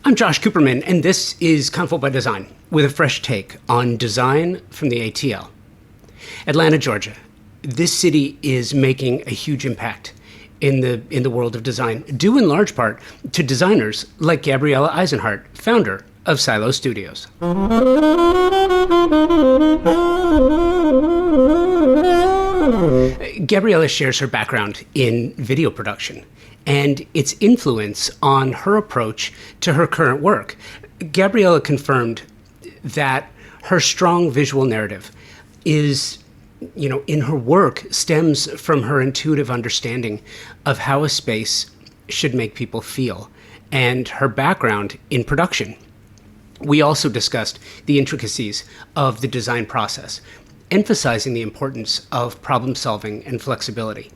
I'm Josh Cooperman, and this is Convo By Design, with a fresh take on design from the ATL. Atlanta, Georgia. This city is making a huge impact in the world of design, due in large part to designers like Gabriela Eisenhart, founder of Silo Studios. Gabriela shares her background in video production and its influence on her approach to her current work. Gabriela confirmed that her strong visual narrative is, in her work, stems from her intuitive understanding of how a space should make people feel and her background in production. We also discussed the intricacies of the design process, emphasizing the importance of problem solving and flexibility.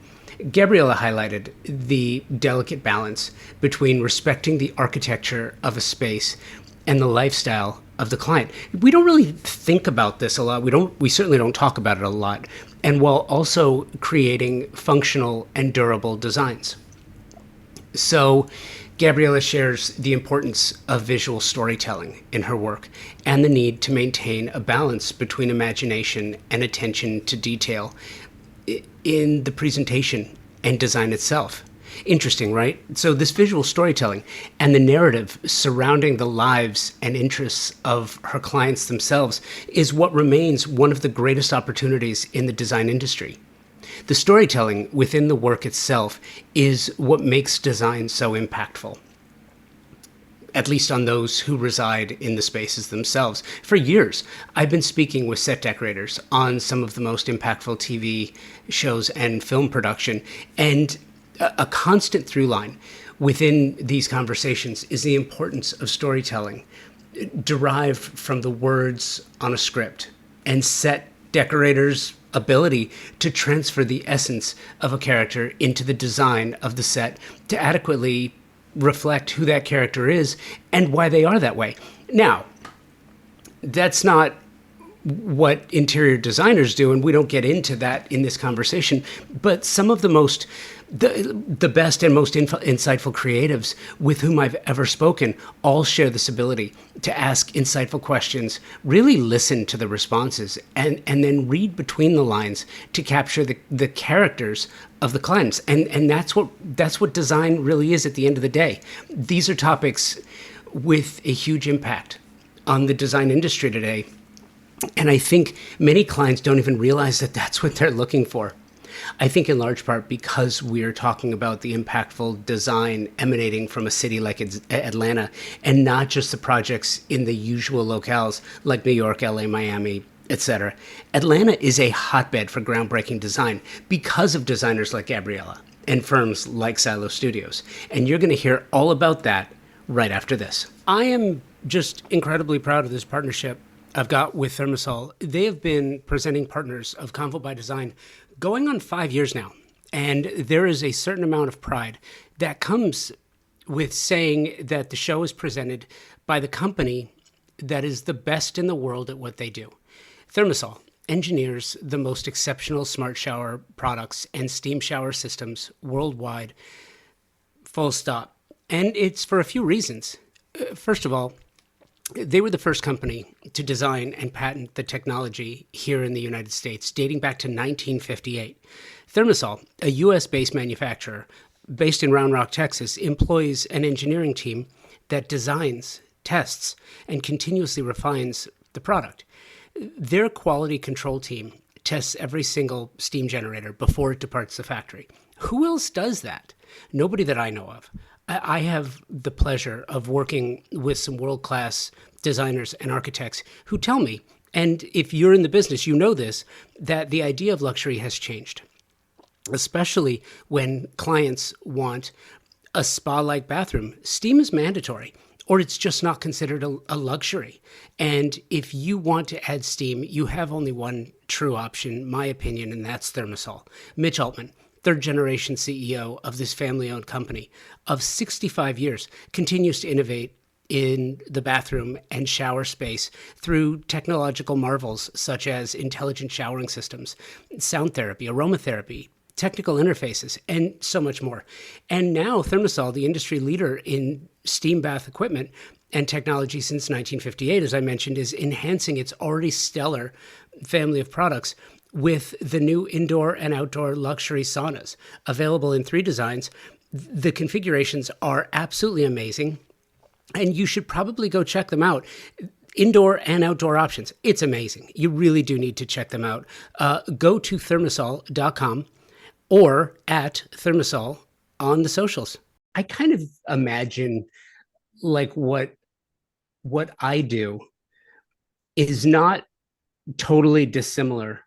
Gabriela highlighted the delicate balance between respecting the architecture of a space and the lifestyle of the client. We don't really think about this a lot. We certainly don't talk about it a lot. And while also creating functional and durable designs. So Gabriela shares the importance of visual storytelling in her work and the need to maintain a balance between imagination and attention to detail in the presentation and design itself. Interesting, right? So this visual storytelling and the narrative surrounding the lives and interests of her clients themselves is what remains one of the greatest opportunities in the design industry. The storytelling within the work itself is what makes design so impactful, at least on those who reside in the spaces themselves. For years, I've been speaking with set decorators on some of the most impactful TV shows and film production, and a constant through line within these conversations is the importance of storytelling derived from the words on a script and set decorators' ability to transfer the essence of a character into the design of the set to adequately reflect who that character is and why they are that way. Now, that's not what interior designers do, and we don't get into that in this conversation, but some of the best and most insightful creatives with whom I've ever spoken all share this ability to ask insightful questions, really listen to the responses, and then read between the lines to capture the characters of the clients. And that's what design really is at the end of the day. These are topics with a huge impact on the design industry today. And I think many clients don't even realize that that's what they're looking for. I think in large part because we're talking about the impactful design emanating from a city like Atlanta, and not just the projects in the usual locales like New York, LA, Miami, etc. Atlanta is a hotbed for groundbreaking design because of designers like Gabriela and firms like Silo Studios. And you're going to hear all about that right after this. I am just incredibly proud of this partnership I've got with Thermosol. They have been presenting partners of Convo By Design going on 5 years now. And there is a certain amount of pride that comes with saying that the show is presented by the company that is the best in the world at what they do. Thermosol engineers the most exceptional smart shower products and steam shower systems worldwide, full stop. And it's for a few reasons. First of all, they were the first company to design and patent the technology here in the United States, dating back to 1958. Thermosol, a U.S.-based manufacturer based in Round Rock, Texas, employs an engineering team that designs, tests, and continuously refines the product. Their quality control team tests every single steam generator before it departs the factory. Who else does that? Nobody that I know of. I have the pleasure of working with some world-class designers and architects who tell me, and if you're in the business, you know this, that the idea of luxury has changed, especially when clients want a spa-like bathroom. Steam is mandatory, or it's just not considered a luxury. And if you want to add steam, you have only one true option, my opinion, and that's Thermosol. Mitch Altman, third-generation CEO of this family-owned company of 65 years, continues to innovate in the bathroom and shower space through technological marvels such as intelligent showering systems, sound therapy, aromatherapy, technical interfaces, and so much more. And now Thermosol, the industry leader in steam bath equipment, and technology since 1958, as I mentioned, is enhancing its already stellar family of products with the new indoor and outdoor luxury saunas available in 3 designs. The configurations are absolutely amazing, and you should probably go check them out. Indoor and outdoor options. It's amazing. You really do need to check them out. Go to thermosol.com or at Thermosol on the socials. I kind of imagine like what I do is not totally dissimilar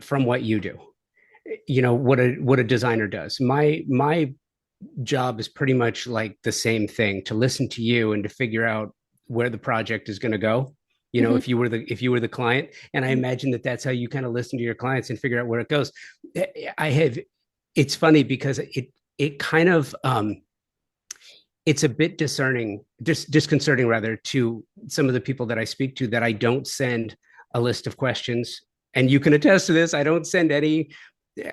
from what you do. You know, what a designer does. My job is pretty much like the same thing, to listen to you and to figure out where the project is going to go. You know, Mhm. if you were the client, and I imagine that that's how you kind of listen to your clients and figure out where it goes. I have, it's funny because it kind of it's a bit disconcerting rather, to some of the people that I speak to, that I don't send a list of questions. And you can attest to this. I don't send any.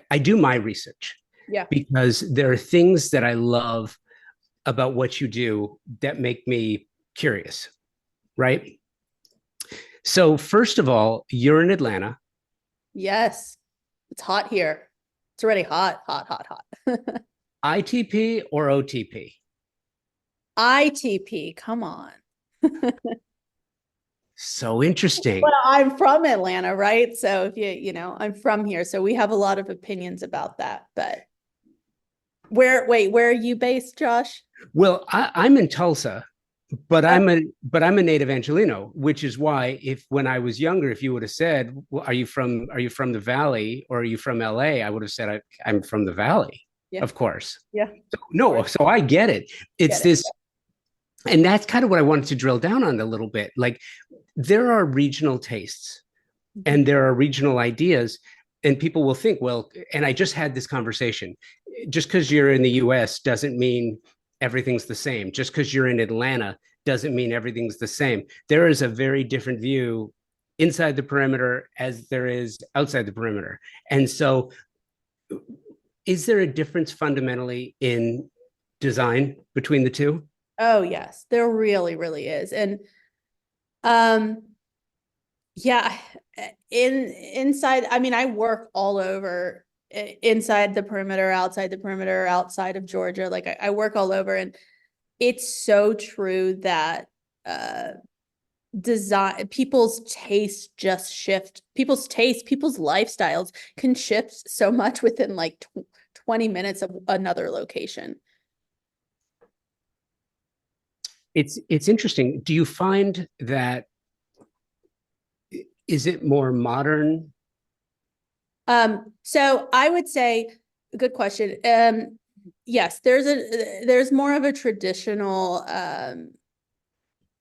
I do my research Yeah. because there are things that I love about what you do that make me curious, right? So, first of all, you're in Atlanta. Yes. It's hot here. It's already hot, hot, hot, hot. ITP or OTP? ITP, come on. So interesting. Well, I'm from Atlanta, right? So if I'm from here, so we have a lot of opinions about that. But where are you based, Josh? Well, I'm in Tulsa, but Oh, I'm a native Angelino, which is why, if when I was younger, if you would have said, well, are you from the Valley or are you from LA? I would have said I'm from the Valley, yeah, of course. yeah, So, no, so I get it. It's get it. this, and that's kind of what I wanted to drill down on a little bit. Like, there are regional tastes Mhm. and there are regional ideas, and people will think, well, and I just had this conversation, just because you're in the US doesn't mean everything's the same. Just because you're in Atlanta doesn't mean everything's the same. There is a very different view inside the perimeter as there is outside the perimeter. And so, is there a difference fundamentally in design between the two? Oh, yes, there really, really is. And um, yeah, inside, I mean, I work all over, inside the perimeter, outside the perimeter, outside of Georgia. Like I work all over, and it's so true that uh design people's taste just shift. People's taste, people's lifestyles can shift so much within like 20 minutes of another location. It's interesting. Do you find that, is it more modern? So I would say, good question. Yes, there's more of a traditional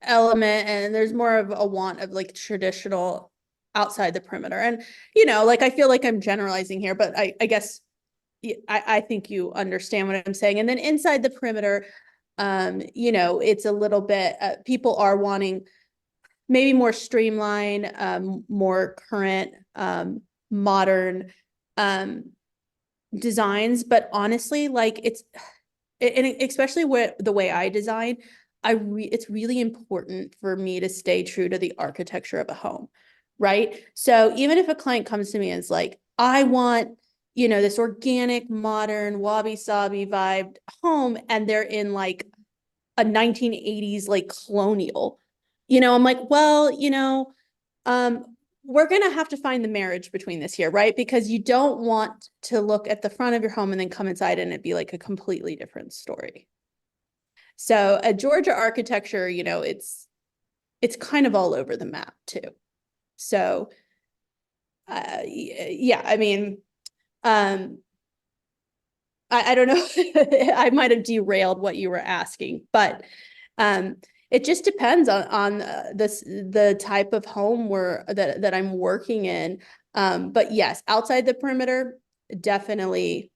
element, and there's more of a want of like traditional outside the perimeter. And like I feel like I'm generalizing here, but I guess I think you understand what I'm saying. And then inside the perimeter, it's a little bit people are wanting maybe more streamlined, more current, modern um, designs. But honestly, like and especially the way I design, it's really important for me to stay true to the architecture of a home, right? So even if a client comes to me and is like, I want, this organic, modern, wabi-sabi vibe home, and they're in like a 1980s like colonial, I'm like, well, um, we're going to have to find the marriage between this here, right? Because you don't want to look at the front of your home and then come inside and it be like a completely different story. So a Georgia architecture, it's kind of all over the map too. So yeah, I mean, um, I don't know. I might have derailed what you were asking, but um, it just depends on the type of home that I'm working in. But yes, outside the perimeter, definitely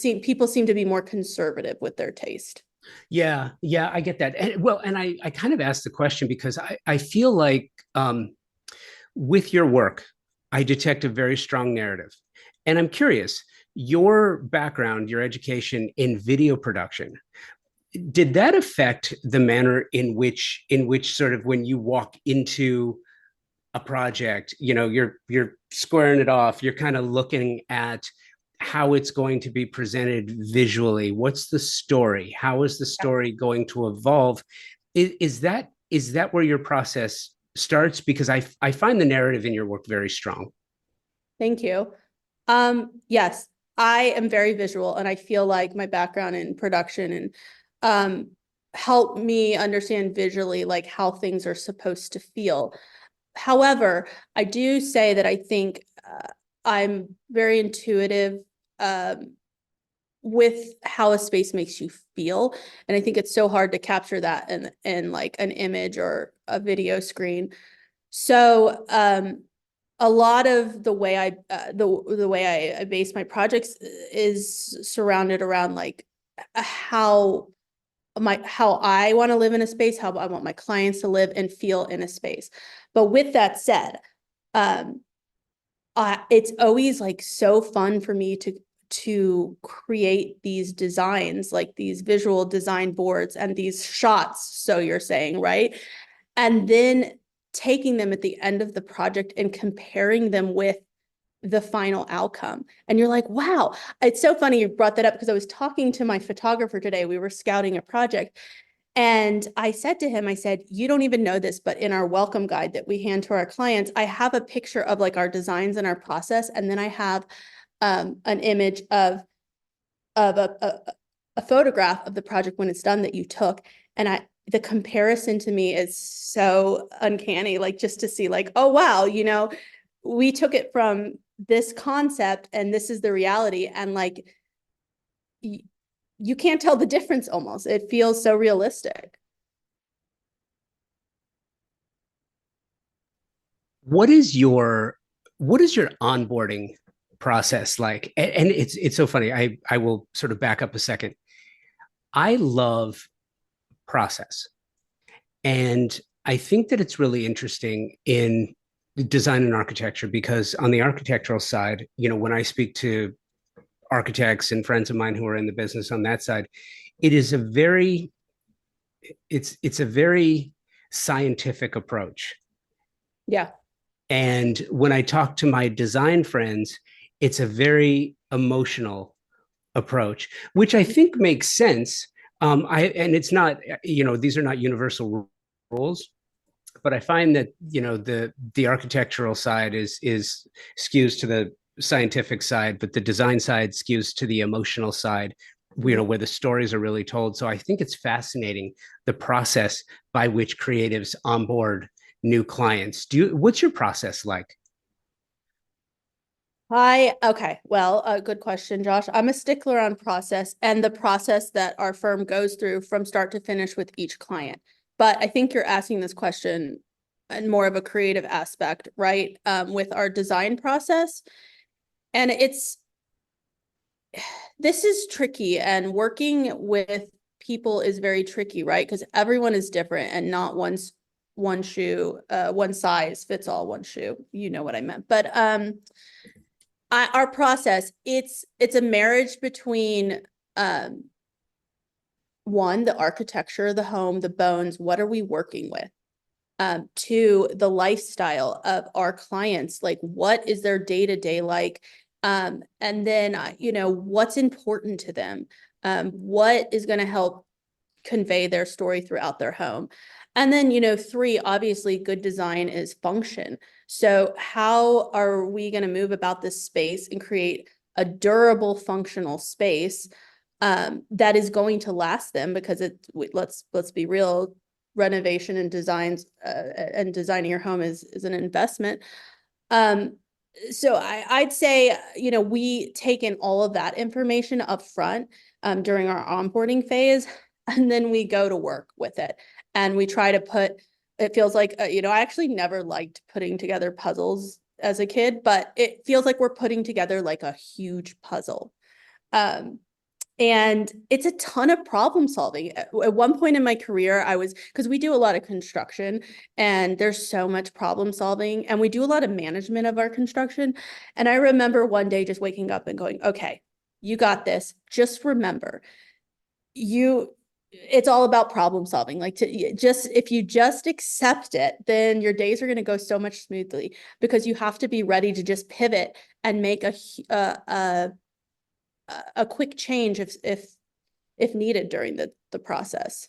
people seem to be more conservative with their taste. Yeah, yeah, I get that. And well, and I kind of asked the question because I feel like, with your work, I detect a very strong narrative. And I'm curious, your background, your education in video production, did that affect the manner in which sort of when you walk into a project, you're squaring it off, you're kind of looking at how it's going to be presented visually. What's the story? How is the story going to evolve? Is that where your process starts? Because I find the narrative in your work very strong. Thank you. Yes, I am very visual, and I feel like my background in production and help me understand visually like how things are supposed to feel. However, I do say that I think I'm very intuitive with how a space makes you feel. And I think it's so hard to capture that in like an image or a video screen. So a lot of the way the way I base my projects is surrounded around like how how I want to live in a space, how I want my clients to live and feel in a space. But with that said, um, it's always like so fun for me to create these designs, like these visual design boards and these shots, so you're saying, right? And then taking them at the end of the project and comparing them with the final outcome. And you're like, wow, it's so funny you brought that up because I was talking to my photographer today. We were scouting a project. And I said to him, I said, you don't even know this, but in our welcome guide that we hand to our clients, I have a picture of like our designs and our process. And then I have an image of a photograph of the project when it's done that you took. And the comparison to me is so uncanny, like just to see like, oh, wow, we took it from this concept and this is the reality. And like, you can't tell the difference almost. It feels so realistic. What is your what is your onboarding process like? And it's so funny. I will sort of back up a second. I love process. And I think that it's really interesting in design and architecture because on the architectural side, when I speak to architects and friends of mine who are in the business on that side, it is a very it's a very scientific approach. Yeah. And when I talk to my design friends, it's a very emotional approach, which I think makes sense. And it's not, these are not universal rules, but I find that the architectural side is skews to the scientific side, but the design side skews to the emotional side. Where the stories are really told. So I think it's fascinating the process by which creatives onboard new clients. What's your process like? Okay. Well, good question, Josh. I'm a stickler on process and the process that our firm goes through from start to finish with each client. But I think you're asking this question in more of a creative aspect, right? With our design process. And this is tricky, and working with people is very tricky, right? Because everyone is different and not one shoe, one size fits all one shoe. You know what I meant. But our process, it's a marriage between one, the architecture, the home, the bones, what are we working with? To the lifestyle of our clients, like what is their day-to-day like? And then, what's important to them? What is going to help convey their story throughout their home? And then, three, obviously good design is function. So how are we going to move about this space and create a durable, functional space that is going to last them? Because let's be real, renovation and designs and designing your home is an investment. So I'd say, we take in all of that information up front during our onboarding phase, and then we go to work with it. And we try to it feels like, I actually never liked putting together puzzles as a kid, but it feels like we're putting together like a huge puzzle. And it's a ton of problem solving. At one point in my career, because we do a lot of construction and there's so much problem solving and we do a lot of management of our construction. And I remember one day just waking up and going, okay, you got this. Just remember, it's all about problem solving. Like if you just accept it, then your days are going to go so much smoothly, because you have to be ready to just pivot and make a quick change if needed during the process.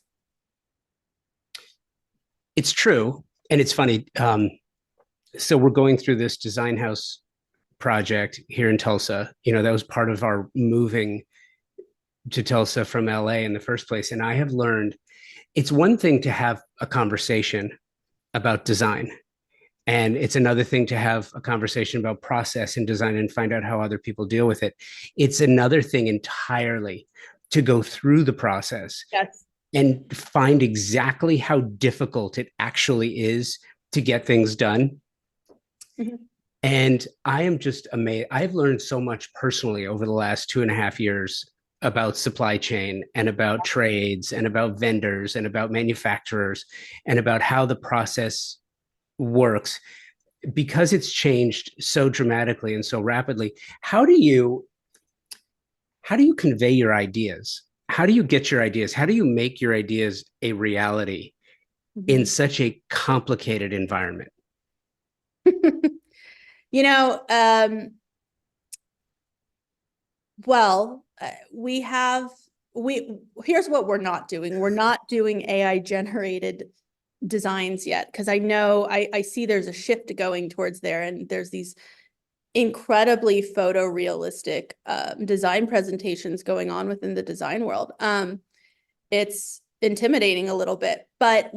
It's true. And it's funny. So we're going through this design house project here in Tulsa. That was part of our moving to Tulsa from LA in the first place. And I have learned it's one thing to have a conversation about design. And it's another thing to have a conversation about process and design and find out how other people deal with it. It's another thing entirely to go through the process Yes. and find exactly how difficult it actually is to get things done. Mm-hmm. And I am just amazed. I've learned so much personally over the last 2.5 years about supply chain and about trades and about vendors and about manufacturers and about how the process works, because it's changed so dramatically and so rapidly. How do you convey your ideas? How do you get your ideas? How do you make your ideas a reality in Mm-hmm. such a complicated environment? You know, well, we here's what we're not doing. We're not doing AI generated designs yet, because I know I see there's a shift going towards there, and there's these incredibly photorealistic design presentations going on within the design world. It's intimidating a little bit, but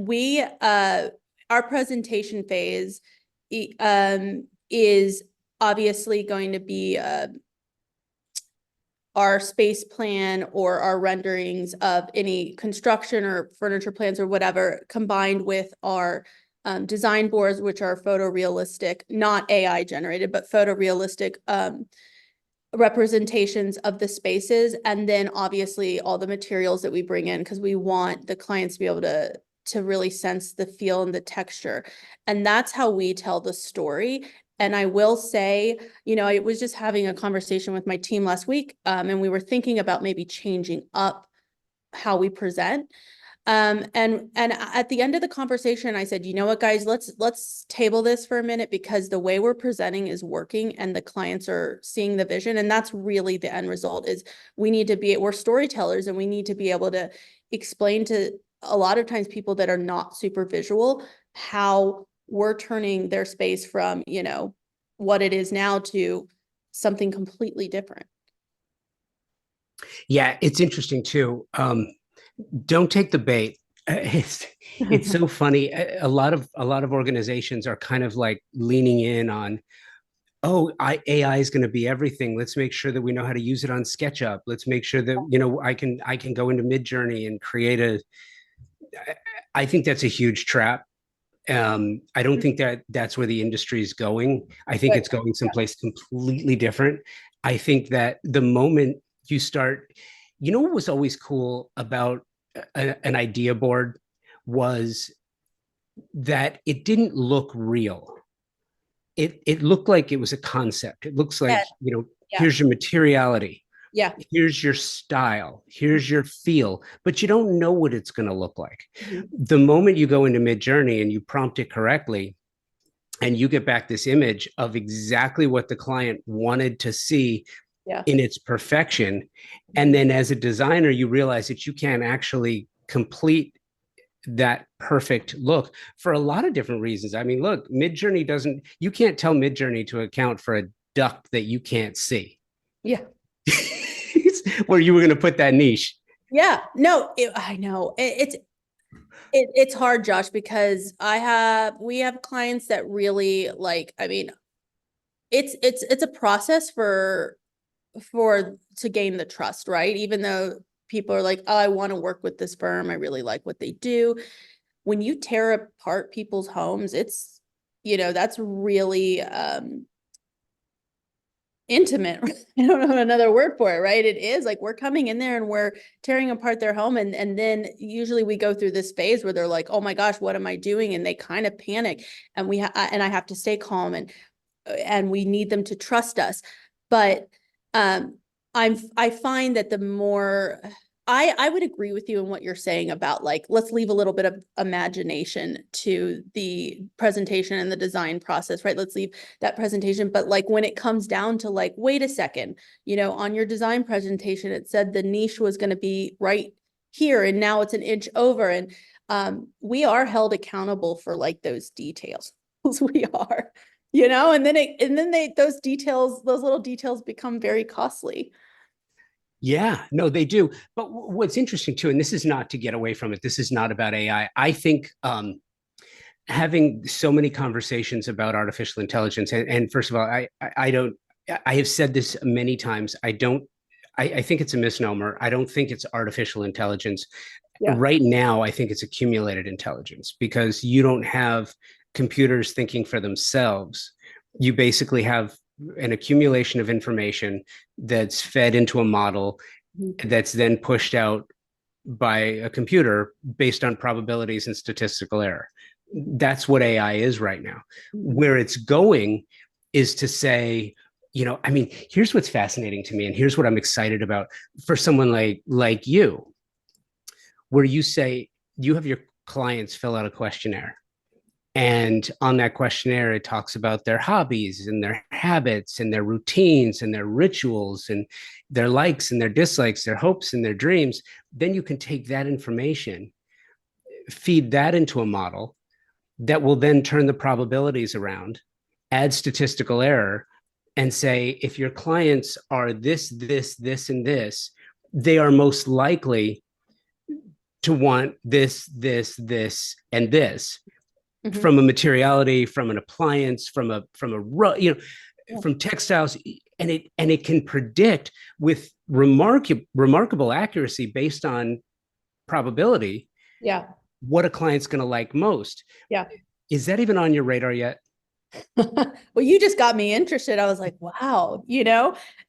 our presentation phase is obviously going to be our space plan or our renderings of any construction or furniture plans or whatever, combined with our design boards, which are photorealistic, not AI generated, but photorealistic representations of the spaces. And then obviously all the materials that we bring in, because we want the clients to be able to really sense the feel and the texture. And that's how we tell the story. And I will say, I was just having a conversation with my team last week, and we were thinking about maybe changing up how we present. And at the end of the conversation, I said, you know what, guys, let's table this for a minute, because the way we're presenting is working and the clients are seeing the vision. And that's really the end result. Is we're storytellers, and we need to be able to explain to a lot of times people that are not super visual how we're turning their space from, what it is now to something completely different. Yeah, it's interesting too. Don't take the bait. It's so funny. A lot of organizations are kind of like leaning in on, oh, AI is going to be everything. Let's make sure that we know how to use it on SketchUp. Let's make sure that I can go into Midjourney and create a. I think that's a huge trap. I don't think that that's where the industry is going. I think But it's going someplace completely different. I think that the moment you start, what was always cool about an idea board was that it didn't look real. It looked like it was a concept. It looks like, yeah, yeah, here's your materiality, yeah. here's your style, here's your feel, but you don't know what it's going to look like. Mhm. The moment you go into Midjourney and you prompt it correctly, and you get back this image of exactly what the client wanted to see Yeah. in its perfection. And then as a designer, you realize that you can't actually complete that perfect look for a lot of different reasons. I mean, look, you can't tell Midjourney to account for a duck that you can't see. Yeah. Where you were going to put that niche. Yeah. No, I know it's hard, Josh, because we have clients that really like, I mean, it's a process to gain the trust, right? Even though people are like, oh, I want to work with this firm, I really like what they do. When you tear apart people's homes, it's, that's really intimate. I don't know another word for it, right? It is like we're coming in there and we're tearing apart their home, and then usually we go through this phase where they're like, oh my gosh, what am I doing? And they kind of panic, and and I have to stay calm, and we need them to trust us. But I find that the more I would agree with you in what you're saying about like, let's leave a little bit of imagination to the presentation and the design process, right? Let's leave that presentation. But like when it comes down to like, wait a second, on your design presentation, it said the niche was going to be right here and now it's an inch over. And we are held accountable for like those details. We are, and then those details, those little details become very costly. Yeah, no, they do. But what's interesting too, and this is not to get away from it, this is not about AI. I think having so many conversations about artificial intelligence, and first of all, I don't, I have said this many times. I think it's a misnomer. I don't think it's artificial intelligence. Yeah. Right now, I think it's accumulated intelligence because you don't have computers thinking for themselves. You basically have an accumulation of information that's fed into a model that's then pushed out by a computer based on probabilities and statistical error. That's what AI is right now. Where it's going is to say, I mean, here's what's fascinating to me, and here's what I'm excited about for someone like you, where you say you have your clients fill out a questionnaire. And on that questionnaire, it talks about their hobbies and their habits and their routines and their rituals and their likes and their dislikes, their hopes and their dreams. Then you can take that information, feed that into a model that will then turn the probabilities around, add statistical error, and say, if your clients are this, and this, they are most likely to want this, and this. Mm-hmm. From a materiality, from an appliance, from textiles, and it can predict with remarkable accuracy based on probability. Yeah. What a client's going to like most. Yeah. Is that even on your radar yet? Well, you just got me interested. I was like, wow,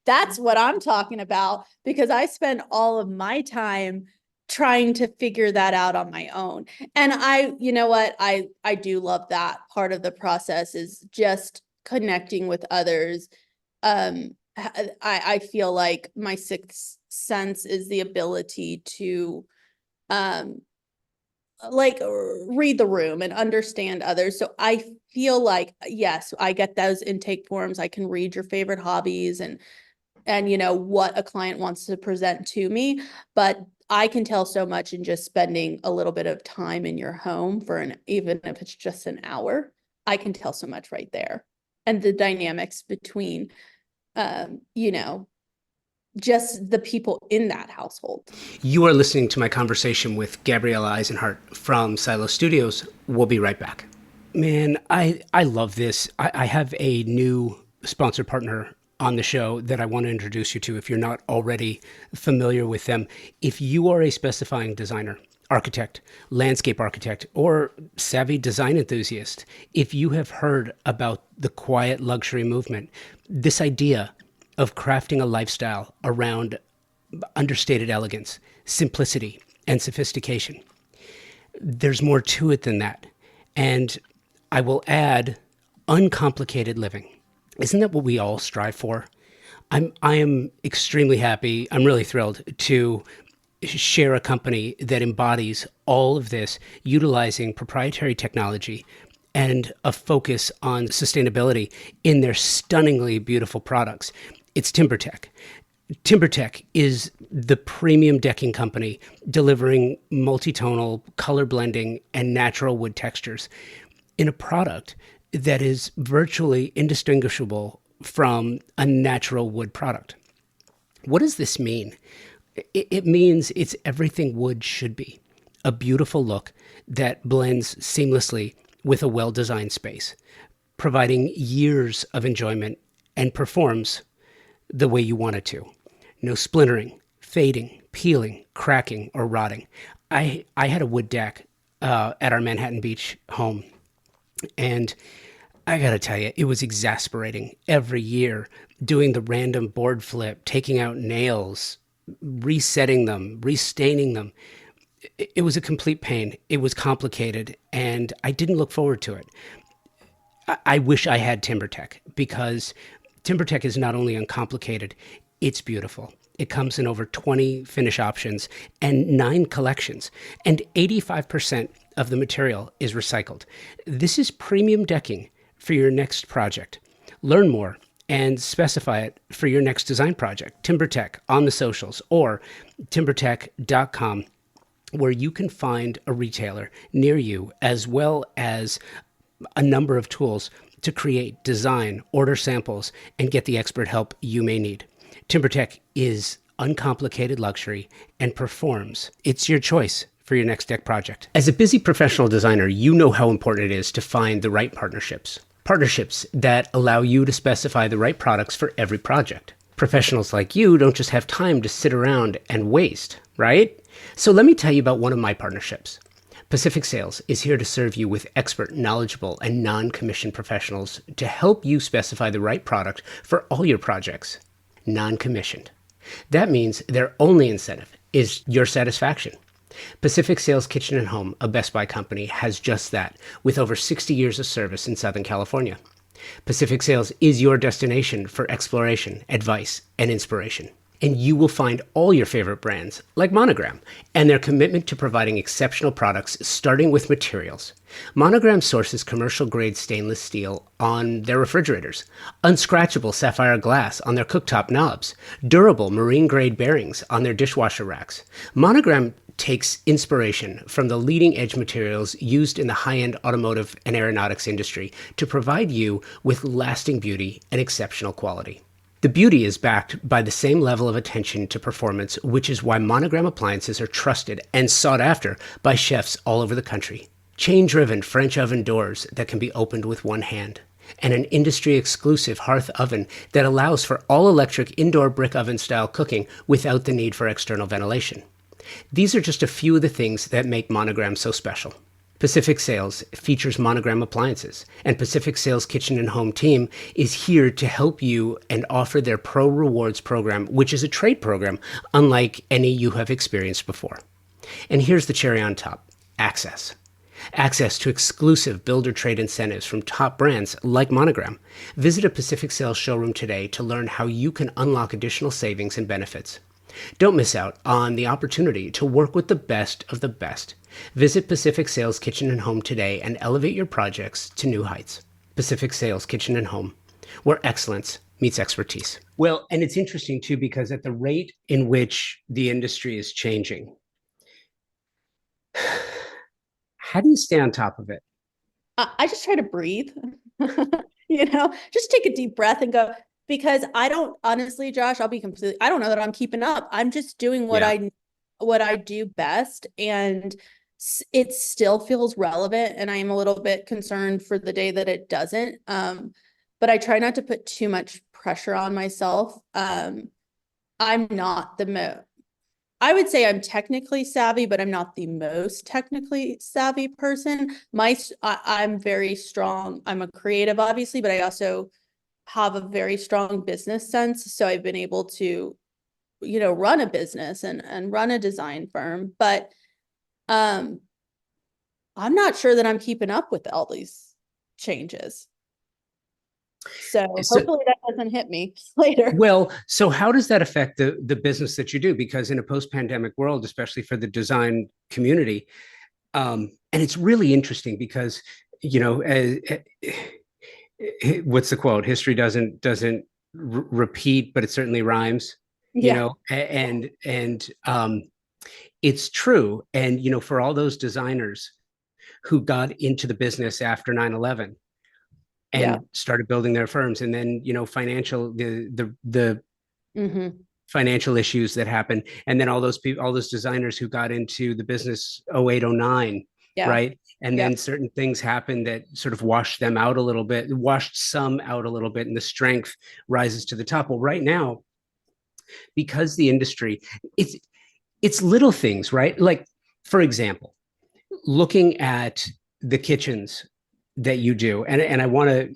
that's what I'm talking about, because I spend all of my time trying to figure that out on my own. And you know what? I do love that part of the process is just connecting with others. I feel like my sixth sense is the ability to, like read the room and understand others. So I feel like, yes, I get those intake forms. I can read your favorite hobbies and what a client wants to present to me, but I can tell so much in just spending a little bit of time in your home even if it's just an hour. I can tell so much right there. And the dynamics between, just the people in that household. You are listening to my conversation with Gabriela Eisenhart from Silo Studios. We'll be right back. Man, I love this. I have a new sponsor partner on the show that I want to introduce you to if you're not already familiar with them. If you are a specifying designer, architect, landscape architect, or savvy design enthusiast, if you have heard about the quiet luxury movement, this idea of crafting a lifestyle around understated elegance, simplicity, and sophistication, there's more to it than that. And I will add uncomplicated living. Isn't that what we all strive for? I am extremely happy. I'm really thrilled to share a company that embodies all of this, utilizing proprietary technology and a focus on sustainability in their stunningly beautiful products. It's TimberTech. TimberTech is the premium decking company delivering multi-tonal, color blending, and natural wood textures in a product that is virtually indistinguishable from a natural wood product. What does this mean? It means it's everything wood should be. A beautiful look that blends seamlessly with a well-designed space, providing years of enjoyment and performs the way you want it to. No splintering, fading, peeling, cracking, or rotting. I had a wood deck at our Manhattan Beach home, and I gotta tell you, it was exasperating every year doing the random board flip, taking out nails, resetting them, restaining them. It was a complete pain. It was complicated, and I didn't look forward to it. I wish I had TimberTech, because TimberTech is not only uncomplicated, it's beautiful. It comes in over 20 finish options and 9 collections, and 85% of the material is recycled. This is premium decking for your next project. Learn more and specify it for your next design project. TimberTech on the socials or timbertech.com, where you can find a retailer near you, as well as a number of tools to create, design, order samples, and get the expert help you may need. TimberTech is uncomplicated luxury and performs. It's your choice for your next deck project. As a busy professional designer, you know how important it is to find the right partnerships. Partnerships that allow you to specify the right products for every project. Professionals like you don't just have time to sit around and waste, right? So let me tell you about one of my partnerships. Pacific Sales is here to serve you with expert, knowledgeable, and non-commissioned professionals to help you specify the right product for all your projects. Non-commissioned. That means their only incentive is your satisfaction. Pacific Sales Kitchen and Home, a Best Buy company, has just that, with over 60 years of service in Southern California. Pacific Sales is your destination for exploration, advice, and inspiration. And you will find all your favorite brands, like Monogram, and their commitment to providing exceptional products, starting with materials. Monogram sources commercial-grade stainless steel on their refrigerators, unscratchable sapphire glass on their cooktop knobs, durable marine-grade bearings on their dishwasher racks. Monogram takes inspiration from the leading-edge materials used in the high-end automotive and aeronautics industry to provide you with lasting beauty and exceptional quality. The beauty is backed by the same level of attention to performance, which is why Monogram appliances are trusted and sought after by chefs all over the country. Chain-driven French oven doors that can be opened with one hand, and an industry-exclusive hearth oven that allows for all-electric indoor brick oven-style cooking without the need for external ventilation. These are just a few of the things that make Monogram so special. Pacific Sales features Monogram appliances, and Pacific Sales Kitchen and Home team is here to help you and offer their Pro Rewards program, which is a trade program unlike any you have experienced before. And here's the cherry on top: access. Access to exclusive builder trade incentives from top brands like Monogram. Visit a Pacific Sales showroom today to learn how you can unlock additional savings and benefits. Don't miss out on the opportunity to work with the best of the best. Visit Pacific Sales Kitchen and Home today and elevate your projects to new heights. Pacific Sales Kitchen and Home, where excellence meets expertise. Well, and it's interesting too, because at the rate in which the industry is changing, how do you stay on top of it? I just try to breathe, just take a deep breath and go, because I don't, honestly, Josh, I don't know that I'm keeping up. I'm just doing what I do best, and it still feels relevant. And I am a little bit concerned for the day that it doesn't. But I try not to put too much pressure on myself. I'm not I would say I'm technically savvy, but I'm not the most technically savvy person. I'm very strong. I'm a creative, obviously, but I also have a very strong business sense. So I've been able to, run a business and run a design firm, but I'm not sure that I'm keeping up with all these changes. So hopefully that doesn't hit me later. Well, so how does that affect the business that you do? Because in a post-pandemic world, especially for the design community, and it's really interesting because, what's the quote? History doesn't repeat, but it certainly rhymes. And it's true. And for all those designers who got into the business after 9/11 and started building their firms, and then the financial issues that happened, and then all those people, all those designers who got into the business 08, 09, right? And then certain things happened that sort of washed some out a little bit, and the strength rises to the top. Well, right now, because the industry, it's little things, right? Like, for example, looking at the kitchens that you do, and I want to,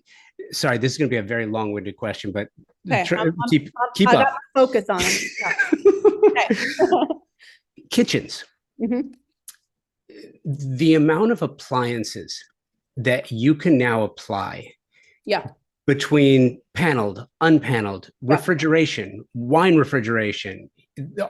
sorry, this is going to be a very long-winded question, but keep I up. got focus on them. Kitchens. Mm-hmm. The amount of appliances that you can now apply between paneled, unpaneled, Yeah. refrigeration, wine refrigeration,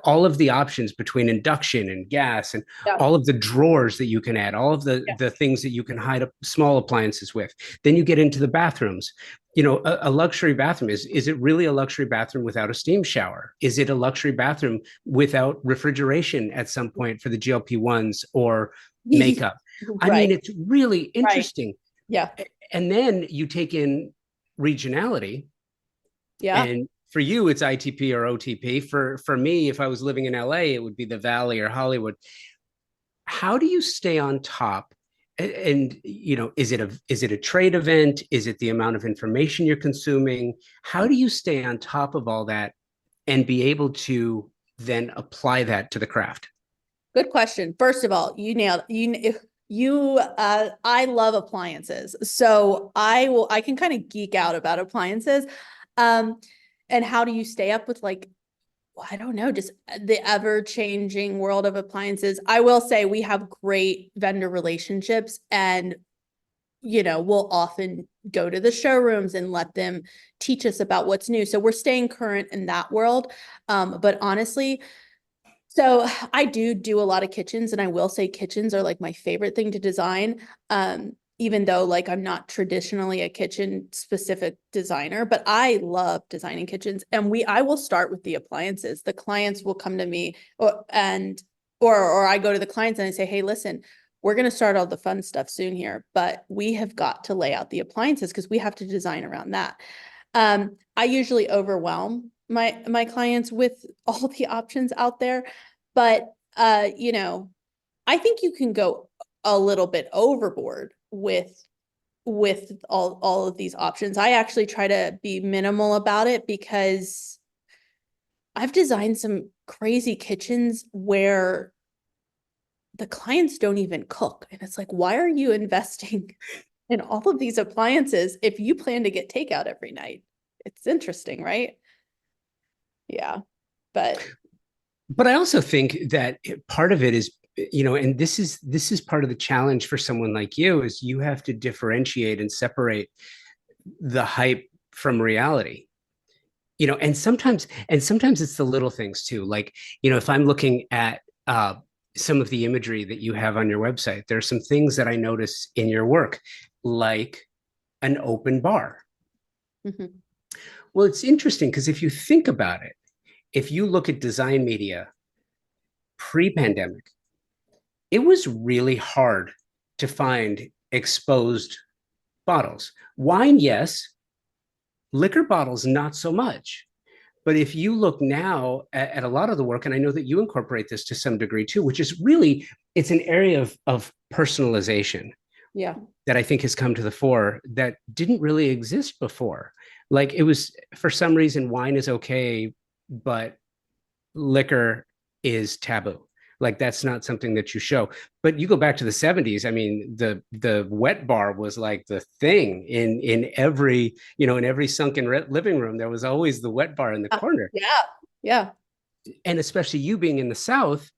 all of the options between induction and gas, and Yeah. all of the drawers that you can add, all of the things that you can hide up small appliances with. Then you get into the bathrooms. A luxury bathroom, is it really a luxury bathroom without a steam shower? Is it a luxury bathroom without refrigeration at some point for the GLP-1s or Yeah. makeup? I Right. mean, it's really Right. interesting. Yeah. And then you take in regionality, Yeah. and for you it's ITP or OTP. For me, if I was living in LA, it would be the Valley or Hollywood. How do you stay on top? And is it a trade event? Is it the amount of information you're consuming? How do you stay on top of all that and be able to then apply that to the craft? Good question. First of all, you nailed I love appliances. So I can kind of geek out about appliances. Um, and how do you stay up with like, I don't know, just the ever-changing world of appliances? I will say we have great vendor relationships, and we'll often go to the showrooms and let them teach us about what's new. So we're staying current in that world. But honestly, so I do a lot of kitchens, and I will say kitchens are like my favorite thing to design. Even though like I'm not traditionally a kitchen specific designer, but I love designing kitchens. And I will start with the appliances. The clients will come to me, or I go to the clients and I say, hey, listen, we're going to start all the fun stuff soon here, but we have got to lay out the appliances because we have to design around that. I usually overwhelm my clients with all the options out there, but I think you can go a little bit overboard with all of these options. I actually try to be minimal about it because I've designed some crazy kitchens where the clients don't even cook. And it's like, why are you investing in all of these appliances if you plan to get takeout every night? It's interesting, right? Yeah. But But I also think that part of it is, and this is part of the challenge for someone like you, is you have to differentiate and separate the hype from reality. And sometimes it's the little things too. Like, if I'm looking at some of the imagery that you have on your website, there are some things that I notice in your work, like an open bar. mhm. Well, it's interesting because if you think about it, if you look at design media pre-pandemic, it was really hard to find exposed bottles. Wine, yes. Liquor bottles, not so much. But if you look now at a lot of the work, and I know that you incorporate this to some degree too, which is really, it's an area of personalization Yeah. that I think has come to the fore that didn't really exist before. Like, it was, for some reason, wine is okay, but liquor is taboo. Like, that's not something that you show. But you go back to the 70s, I mean, the wet bar was like the thing in every, in every sunken living room. There was always the wet bar in the corner. Yeah. Yeah. And especially you being in the South,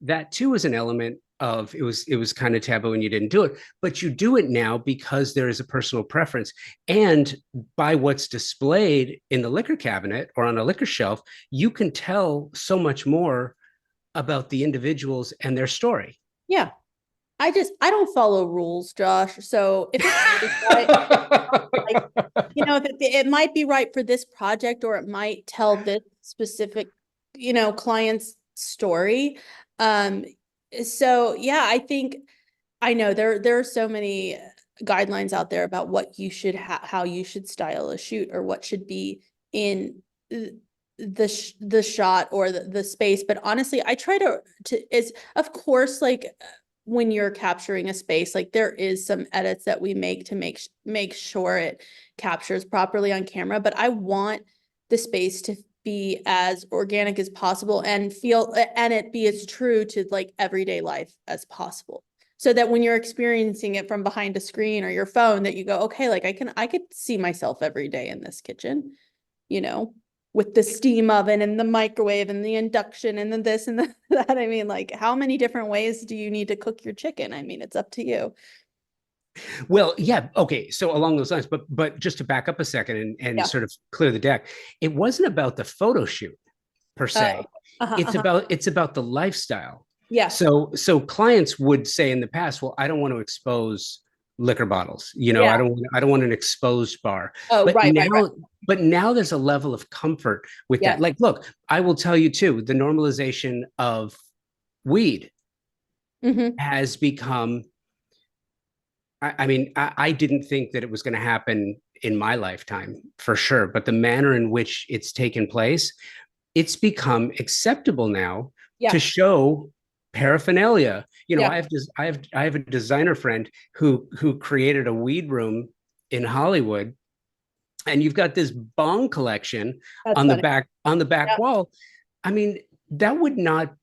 that too is an element of, it was kind of taboo and you didn't do it, but you do it now because there is a personal preference. And by what's displayed in the liquor cabinet or on a liquor shelf, you can tell so much more about the individuals and their story. Yeah. I don't follow rules, Josh. So if it's really right, like, if it might be right for this project, or it might tell this specific, client's story. Um, so yeah, I think I know there are so many guidelines out there about what you should how you should style a shoot, or what should be in the shot or the space. But honestly, I try to is of course, like when you're capturing a space, like there is some edits that we make to make sure it captures properly on camera, but I want the space to be as organic as possible and it be as true to like everyday life as possible, so that when you're experiencing it from behind a screen or your phone, that you go, okay, like I could see myself every day in this kitchen, you know, with the steam oven and the microwave and the induction and then this and that. I mean, like, how many different ways do you need to cook your chicken? I mean, it's up to you. Well, yeah, okay. So along those lines, but just to back up a second and Yeah. sort of clear the deck, it wasn't about the photo shoot per se. Oh, uh-huh, uh-huh. It's about the lifestyle. Yeah. So clients would say in the past, well, I don't want to expose liquor bottles. Yeah. I don't want an exposed bar. Oh, But right, right, right. now there's a level of comfort with that. Yeah. Like, look, I will tell you too, the normalization of weed Hmm. has become, I mean, I didn't think that it was going to happen in my lifetime for sure, but the manner in which it's taken place, it's become acceptable now to Yeah. show paraphernalia. Yeah. I have a designer friend who created a weed room in Hollywood, and you've got this bong collection That's funny. on the back Yeah. wall. I mean, that would not,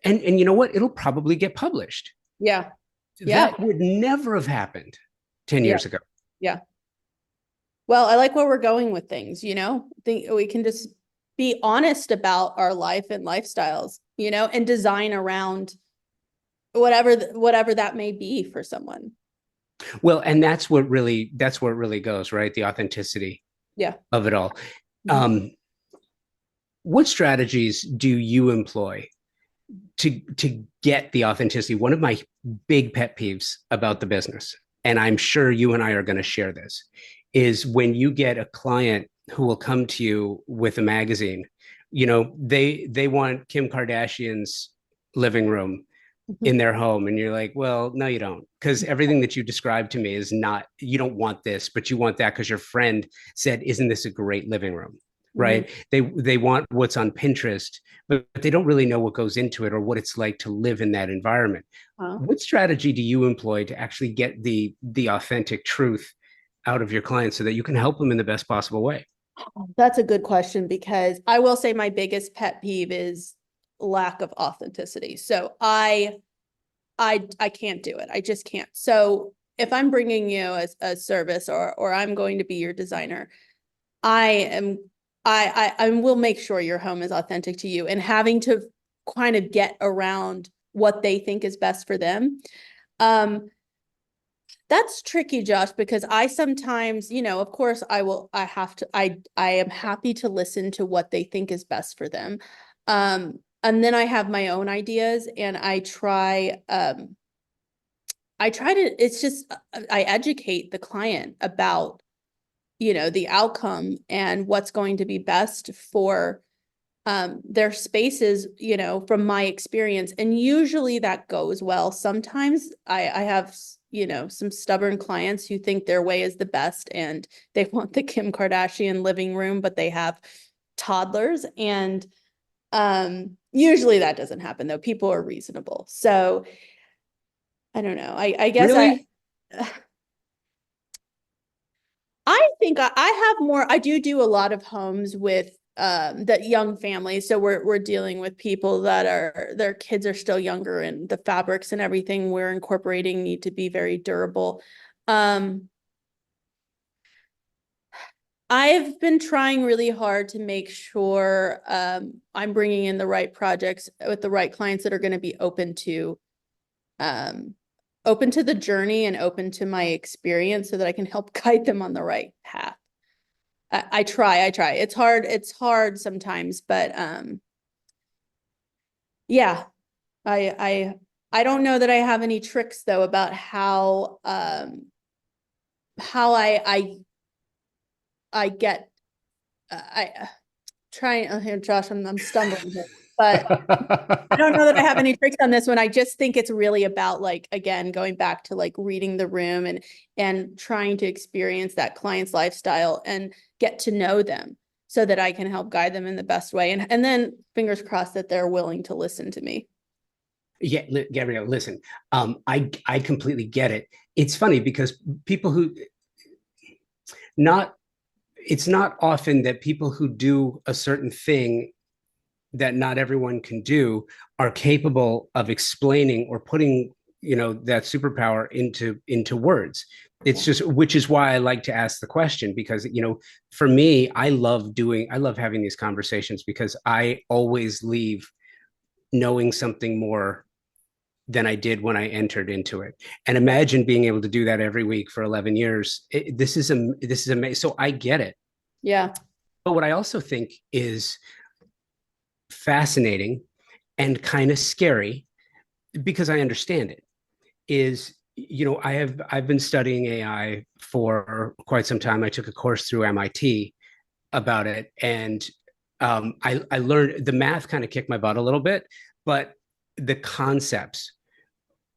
and you know what? It'll probably get published. Yeah. Yeah. That would never have happened 10 Yeah. years ago. Yeah. Well, I like where we're going with things, think we can just be honest about our life and lifestyles, and design around whatever that may be for someone. Well, and that's where it really goes, right? The authenticity Yeah. of it all. Mhm. Um, what strategies do you employ to get the authenticity? One of my big pet peeves about the business, and I'm sure you and I are going to share this, is when you get a client who will come to you with a magazine. They want Kim Kardashian's living room Mhm. in their home, and you're like, well, no, you don't, because everything that you described to me is not, you don't want this, but you want that because your friend said, isn't this a great living room? Mhm. Right? They want what's on Pinterest, but they don't really know what goes into it or what it's like to live in that environment. Uh, What strategy do you employ to actually get the authentic truth out of your clients so that you can help them in the best possible way? that's a good question because I will say my biggest pet peeve is lack of authenticity. So I can't do it. I just can't. So if I'm bringing you a service or I'm going to be your designer, I am I will make sure your home is authentic to you and having to kind of get around what they think is best for them. Um, that's tricky, Josh, because I sometimes, of course I am happy to listen to what they think is best for them. And then I have my own ideas and I try to, it's just, I educate the client about, the outcome and what's going to be best for their spaces, from my experience. And usually that goes well. Sometimes I have, some stubborn clients who think their way is the best and they want the Kim Kardashian living room, but they have toddlers. And usually that doesn't happen though. People are reasonable. So I don't know. I guess Really? I think I have more. I do a lot of homes with that young families. So we're dealing with people that are their kids are still younger, and the fabrics and everything we're incorporating need to be very durable. Um, I've been trying really hard to make sure I'm bringing in the right projects with the right clients that are going to be um, open to the journey and open to my experience, so that I can help guide them on the right path. I try. It's hard sometimes, but yeah, I I don't know that I have any tricks though about how I get I trying here, Josh, I'm stumbling here, but I don't know that I have any tricks on this one. I just think it's really about like again going back to like reading the room and trying to experience that client's lifestyle and get to know them so that I can help guide them in the best way. And then fingers crossed that they're willing to listen to me. Yeah, Gabrielle, listen, I completely get it. It's funny because people who not it's not often that people who do a certain thing that not everyone can do are capable of explaining or putting that superpower into words. It's Yeah. just, which is why I like to ask the question, because for me, I love having these conversations because I always leave knowing something more than I did when I entered into it. And imagine being able to do that every week for 11 years. This is amazing. So I get it. Yeah. But what I also think is fascinating and kind of scary, because I understand it, is, I've been studying AI for quite some time. I took a course through MIT about it, and I learned the math kind of kicked my butt a little bit, but the concepts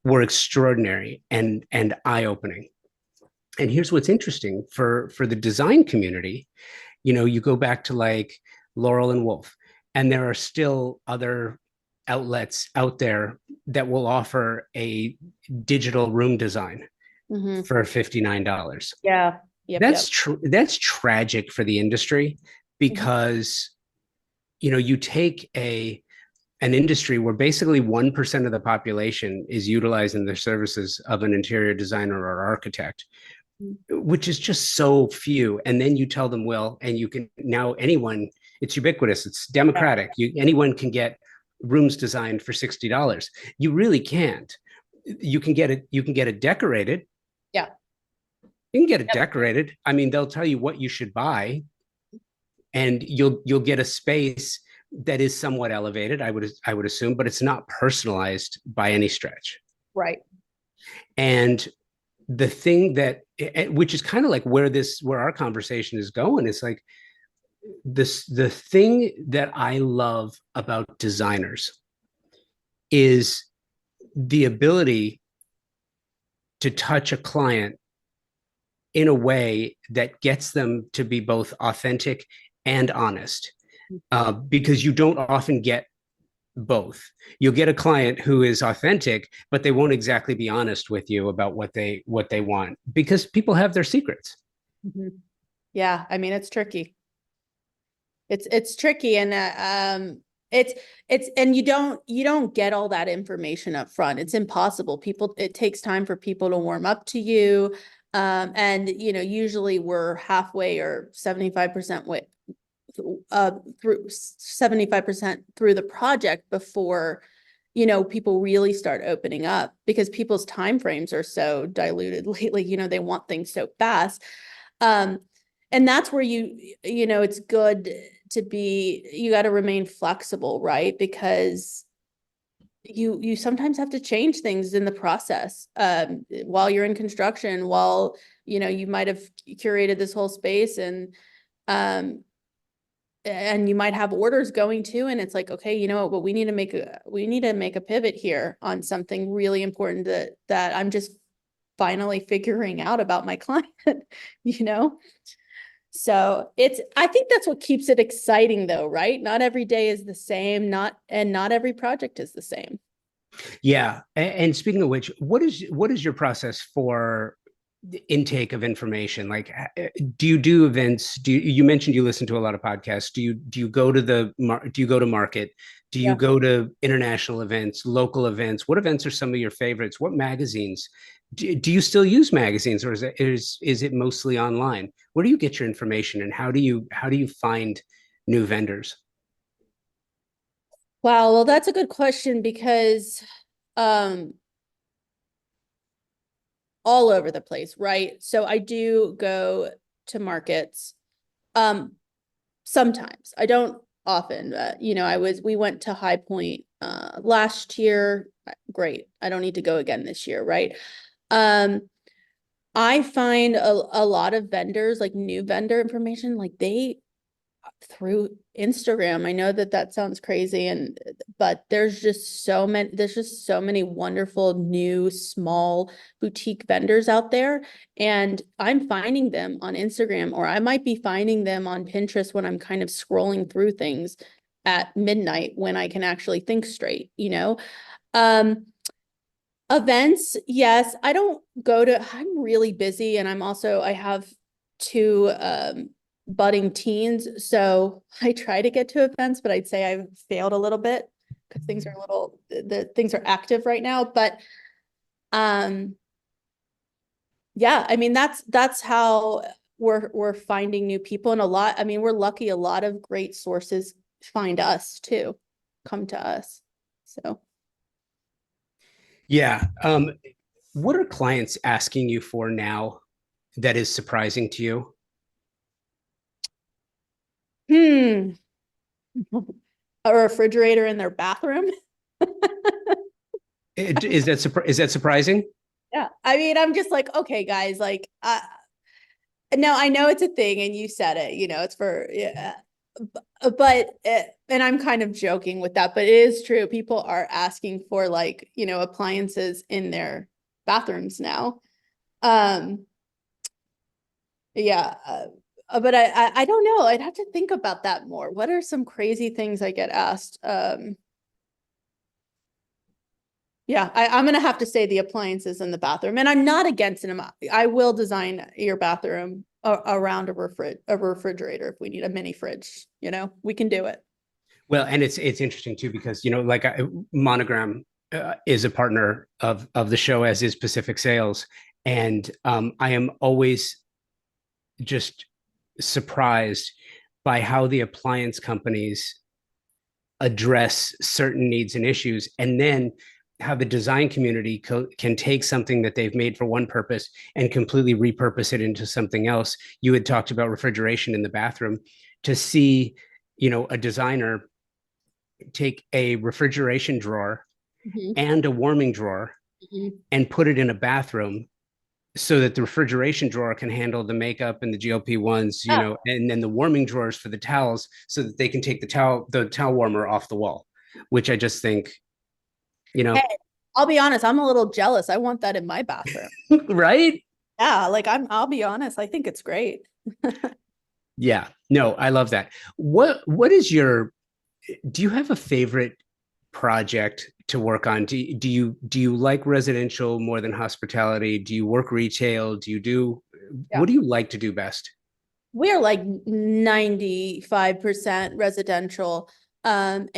were extraordinary and eye opening. And here's what's interesting for the design community. You go back to like Laurel and Wolf, and there are still other outlets out there that will offer a digital room design Hmm. for $59. Yeah. Yep. Yep. That's tragic for the industry, Mhm. because you take an industry where basically 1% of the population is utilizing the services of an interior designer or architect, which is just so few. And then you tell them, well, and you can now anyone, it's ubiquitous, it's democratic. Anyone can get rooms designed for $60. You really can't. You can get it decorated. Yeah. You can get it Yep. decorated. I mean, they'll tell you what you should buy, and you'll get a space that is somewhat elevated, I would assume, but it's not personalized by any stretch. Right. And the thing that, which is kind of like where our conversation is going, is like the thing that I love about designers is the ability to touch a client in a way that gets them to be both authentic and honest, because you don't often get both. You'll get a client who is authentic, but they won't exactly be honest with you about what they want, because people have their secrets. Mhm. Yeah. I mean, it's tricky. It's tricky, and it's and you don't get all that information up front. It's impossible. It takes time for people to warm up to you. And usually we're halfway or 75% way through 75% through the project before people really start opening up, because people's time frames are so diluted lately. They want things so fast. um and that's where it's good you got to remain flexible, right? Because you sometimes have to change things in the process, while you're in construction, while you might have curated this whole space, um and you might have orders going too, and it's like, okay, but we need to make a pivot here on something really important that I'm just finally figuring out about my client. you know so I think that's what keeps it exciting though, right? Not every day is the same, not every project is the same. Yeah. And speaking of which, what is your process for the intake of information? Like, do you do events? You mentioned you listen to a lot of podcasts? Do you go to do you go to market? Do you Yeah. go to international events, local events? What events are some of your favorites? What magazines? Do you still use magazines, or is it mostly online? Where do you get your information, and how do you find new vendors? Wow, well, that's a good question, because um all over the place, right? So I do go to markets. Um, Sometimes. I don't often. We went to High Point last year. Great. I don't need to go again this year, right? Um, I find a lot of vendors, like new vendor information, like they through Instagram. I know that sounds crazy, but there's just so many wonderful new small boutique vendors out there, and I'm finding them on Instagram, or I might be finding them on Pinterest when I'm kind of scrolling through things at midnight when I can actually think straight. Um, Events, yes. I don't go to, I'm really busy, and I have two budding teens. So I try to get to events, but I'd say I've failed a little bit because things are active right now. But um yeah, I mean that's how we're finding new people, and I mean, we're lucky, a lot of great sources find us too, come to us. So Yeah. What are clients asking you for now that is surprising to you? Hmm. A refrigerator in their bathroom. Is that surprising? Yeah. I mean, I'm just like, okay, guys, like, no, I know it's a thing and you said it, it's for, yeah. But, and I'm kind of joking with that, but it is true. People are asking for like, appliances in their bathrooms now. Um, yeah. But I don't know. I'd have to think about that more. What are some crazy things I get asked? Yeah, I'm gonna have to say the appliances in the bathroom, and I'm not against them. I will design your bathroom around a refrigerator if we need a mini fridge. We can do it. Well, and it's interesting too because like Monogram is a partner of the show, as is Pacific Sales, and I am always just surprised by how the appliance companies address certain needs and issues, and then how the design community can take something that they've made for one purpose and completely repurpose it into something else. You had talked about refrigeration in the bathroom. To see, a designer take a refrigeration drawer Mhm. and a warming drawer Mhm. and put it in a bathroom so that the refrigeration drawer can handle the makeup and the GLP-1s, Yeah. and then the warming drawers for the towels so that they can take the towel warmer off the wall, which I just think, you Hey, know, I'll be honest, I'm a little jealous. I want that in my bathroom. right? Yeah, like I'll be honest, I think it's great. Yeah. No, I love that. What is your do you have a favorite project to work on? Do you like residential more than hospitality? Do you work retail? Yeah. What do you like to do best? We're like 95% residential. And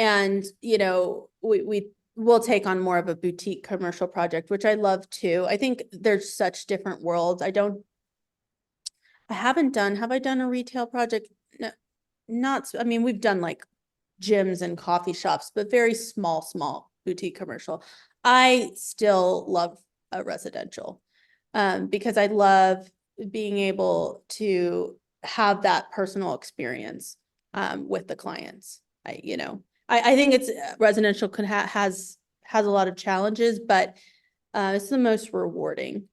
we'll take on more of a boutique commercial project, which I love too. I think there's such different worlds. Have I done a retail project? No, not, I mean, we've done like gyms and coffee shops, but very small boutique commercial. I still love a residential, because I love being able to have that personal experience, with the clients. I think it's residential has a lot of challenges, but it's the most rewarding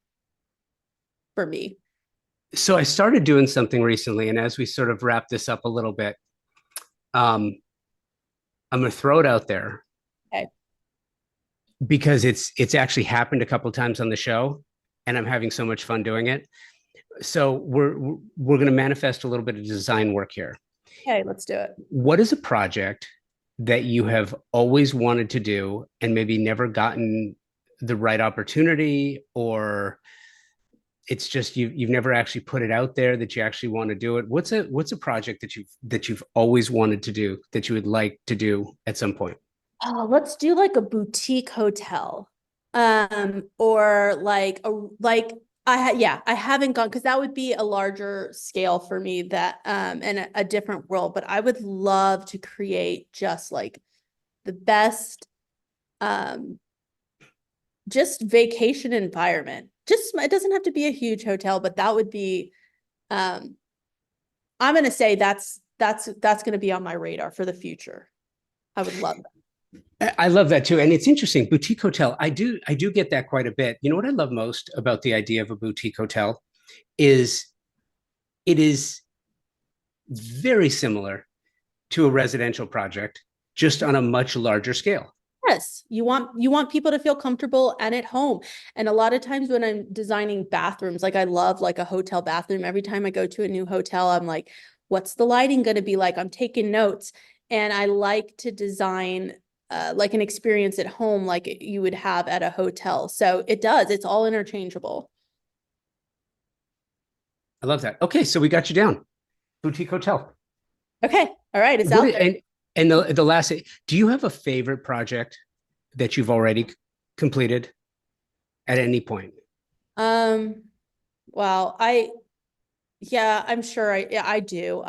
for me. So I started doing something recently, and as we sort of wrap this up a little bit, um, I'm going to throw it out there Okay. because it's actually happened a couple of times on the show, and I'm having so much fun doing it. So we're going to manifest a little bit of design work here. Okay, let's do it. What is a project that you have always wanted to do and maybe never gotten the right opportunity, or it's just you've never actually put it out there that you actually want to do it? What's a project that you've always wanted to do that you would like to do at some point? Oh, let's do like a boutique hotel. Or I haven't gone because that would be a larger scale for me and a different role, but I would love to create just like the best um just vacation environment. Just it doesn't have to be a huge hotel, but that would be um I'm gonna say that's gonna be on my radar for the future. I would love that. I love that too. And it's interesting. Boutique hotel. I do get that quite a bit. You know what I love most about the idea of a boutique hotel is it is very similar to a residential project, just on a much larger scale. Yes, you want people to feel comfortable and at home. And a lot of times when I'm designing bathrooms, like I love like a hotel bathroom. Every time I go to a new hotel, I'm like, what's the lighting going to be like? I'm taking notes. And I like to design like an experience at home like you would have at a hotel. So it's all interchangeable. I love that. Okay, so we got you down. Boutique hotel. Okay. All right, it's What out there. and the last, do you have a favorite project that you've already completed at any point? Um, well, yeah, I'm sure I do.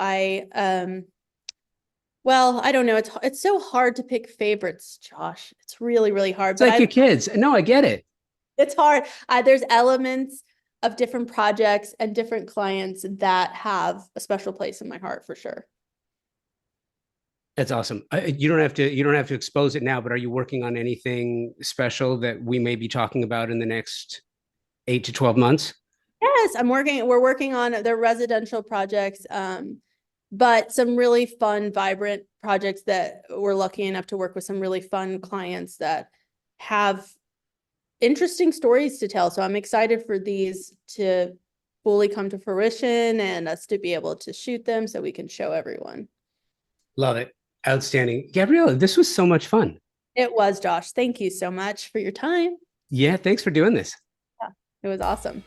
Well, I don't know. It's so hard to pick favorites, Josh. It's really, really hard. It's But like your kids. No, I get it. it's hard. There's elements of different projects and different clients that have a special place in my heart for sure. That's awesome. You don't have to expose it now, but are you working on anything special that we may be talking about in the next 8 to 12 months? Yes, we're working on their residential projects, but some really fun, vibrant projects that we're lucky enough to work with some really fun clients that have interesting stories to tell. So I'm excited for these to fully come to fruition and us to be able to shoot them so we can show everyone. Love it. Outstanding. Gabriela, this was so much fun. It was, Josh. Thank you so much for your time. Yeah, thanks for doing this. Yeah, it was awesome.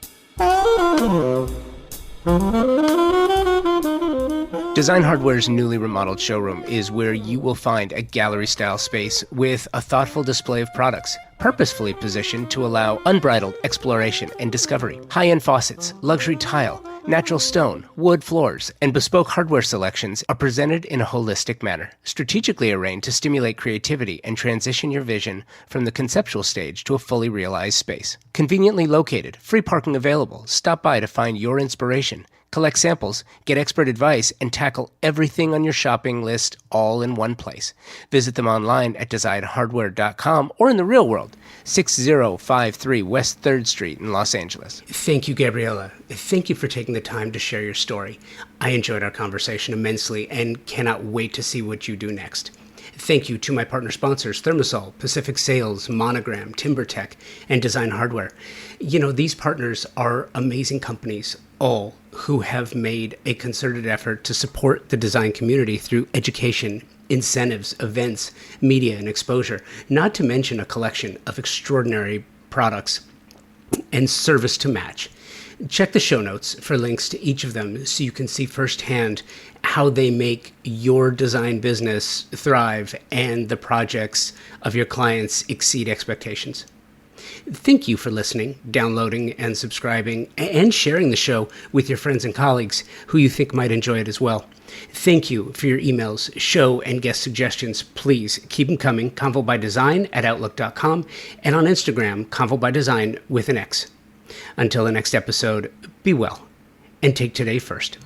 Design Hardware's newly remodeled showroom is where you will find a gallery-style space with a thoughtful display of products, purposefully positioned to allow unbridled exploration and discovery. High-end faucets, luxury tile, natural stone, wood floors, and bespoke hardware selections are presented in a holistic manner, strategically arranged to stimulate creativity and transition your vision from the conceptual stage to a fully realized space. Conveniently located, free parking available. Stop by to find your inspiration. Collect samples, get expert advice, and tackle everything on your shopping list all in one place. Visit them online at designhardware.com or in the real world, 6053 West 3rd Street in Los Angeles. Thank you, Gabriela. Thank you for taking the time to share your story. I enjoyed our conversation immensely and cannot wait to see what you do next. Thank you to my partner sponsors, Thermosol, Pacific Sales, Monogram, TimberTech, and Design Hardware. You know, these partners are amazing companies, all who have made a concerted effort to support the design community through education, incentives, events, media, and exposure, not to mention a collection of extraordinary products and service to match. Check the show notes for links to each of them so you can see firsthand how they make your design business thrive and the projects of your clients exceed expectations. Thank you for listening, downloading, and subscribing, and sharing the show with your friends and colleagues who you think might enjoy it as well. Thank you for your emails, show, and guest suggestions. Please keep them coming. convobydesign@outlook.com and on Instagram, convobydesign with an X. Until the next episode, be well and take today first.